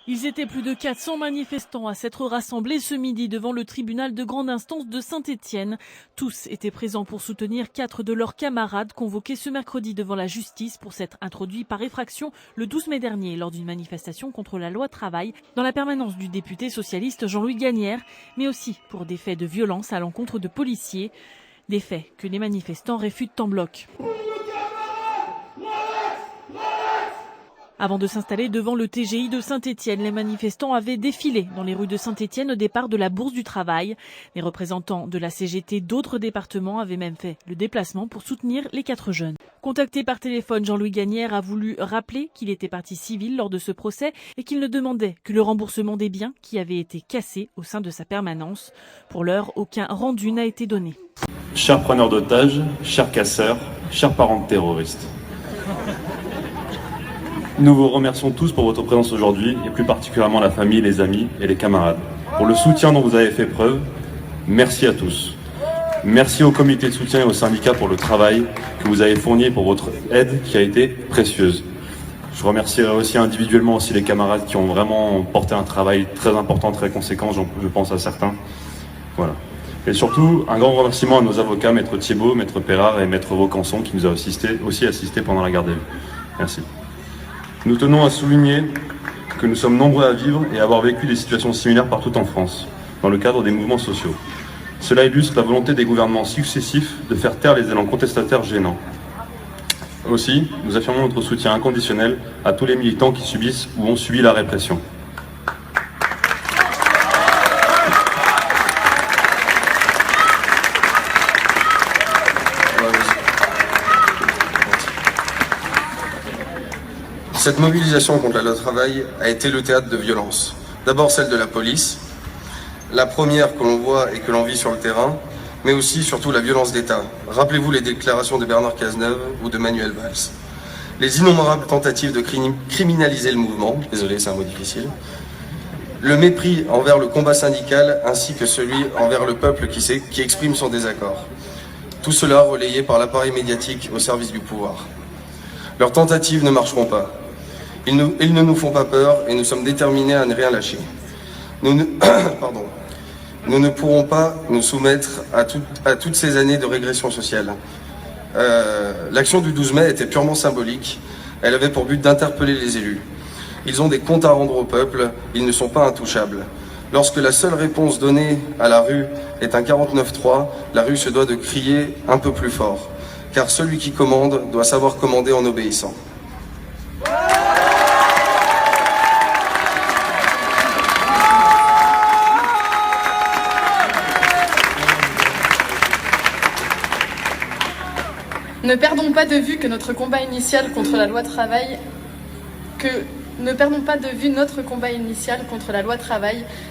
Ils étaient plus de 400 manifestants à s'être rassemblés ce midi devant le tribunal de grande instance de Saint-Étienne. Tous étaient présents pour soutenir 4 de leurs camarades convoqués ce mercredi devant la justice pour s'être introduits par effraction le 12 mai dernier lors d'une manifestation contre la loi travail dans la permanence du député socialiste Jean-Louis Gagnère, mais aussi pour des faits de violence à l'encontre de policiers. Des faits que les manifestants réfutent en bloc. Avant de s'installer devant le TGI de Saint-Étienne, les manifestants avaient défilé dans les rues de Saint-Étienne au départ de la Bourse du Travail. Les représentants de la CGT d'autres départements avaient même fait le déplacement pour soutenir les 4 jeunes. Contacté par téléphone, Jean-Louis Gagnère a voulu rappeler qu'il était partie civile lors de ce procès et qu'il ne demandait que le remboursement des biens qui avaient été cassés au sein de sa permanence. Pour l'heure, aucun rendu n'a été donné. Chers preneurs d'otages, chers casseurs, chers parents de terroristes. Nous vous remercions tous pour votre présence aujourd'hui, et plus particulièrement la famille, les amis et les camarades. Pour le soutien dont vous avez fait preuve, merci à tous. Merci au comité de soutien et aux syndicats pour le travail que vous avez fourni et pour votre aide qui a été précieuse. Je remercierai aussi individuellement aussi les camarades qui ont vraiment porté un travail très important, très conséquent, je pense à certains. Voilà. Et surtout, un grand remerciement à nos avocats, Maître Thiebaud, Maître Perrard et Maître Vaucanson, qui nous a aussi assisté pendant la garde à vue. Merci. Nous tenons à souligner que nous sommes nombreux à vivre et à avoir vécu des situations similaires partout en France, dans le cadre des mouvements sociaux. Cela illustre la volonté des gouvernements successifs de faire taire les élans contestataires gênants. Aussi, nous affirmons notre soutien inconditionnel à tous les militants qui subissent ou ont subi la répression. Cette mobilisation contre la loi travail a été le théâtre de violences. D'abord celle de la police, la première que l'on voit et que l'on vit sur le terrain, mais aussi surtout la violence d'État. Rappelez-vous les déclarations de Bernard Cazeneuve ou de Manuel Valls. Les innombrables tentatives de criminaliser le mouvement, désolé c'est un mot difficile, le mépris envers le combat syndical ainsi que celui envers le peuple qui exprime son désaccord. Tout cela relayé par l'appareil médiatique au service du pouvoir. Leurs tentatives ne marcheront pas. Ils ne nous font pas peur et nous sommes déterminés à ne rien lâcher. Nous ne pourrons pas nous soumettre à toutes ces années de régression sociale. L'action du 12 mai était purement symbolique. Elle avait pour but d'interpeller les élus. Ils ont des comptes à rendre au peuple, ils ne sont pas intouchables. Lorsque la seule réponse donnée à la rue est un 49-3, la rue se doit de crier un peu plus fort. Car celui qui commande doit savoir commander en obéissant. Ne perdons pas de vue que notre combat initial contre la loi travail,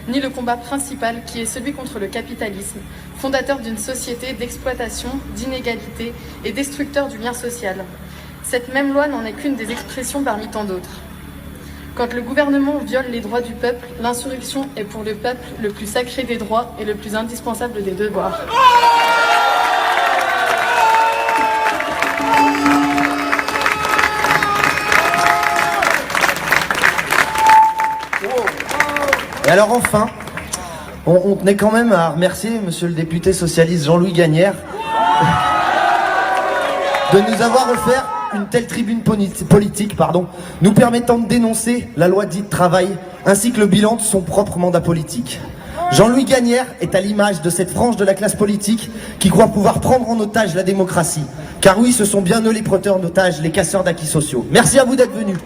ni le combat principal qui est celui contre le capitalisme, fondateur d'une société d'exploitation, d'inégalité et destructeur du lien social. Cette même loi n'en est qu'une des expressions parmi tant d'autres. Quand le gouvernement viole les droits du peuple, l'insurrection est pour le peuple le plus sacré des droits et le plus indispensable des devoirs. Et alors enfin, on tenait quand même à remercier monsieur le député socialiste Jean-Louis Gagnère de nous avoir offert une telle tribune politique, nous permettant de dénoncer la loi dite travail ainsi que le bilan de son propre mandat politique. Jean-Louis Gagnère est à l'image de cette frange de la classe politique qui croit pouvoir prendre en otage la démocratie. Car oui, ce sont bien eux les preneurs d'otages, les casseurs d'acquis sociaux. Merci à vous d'être venus.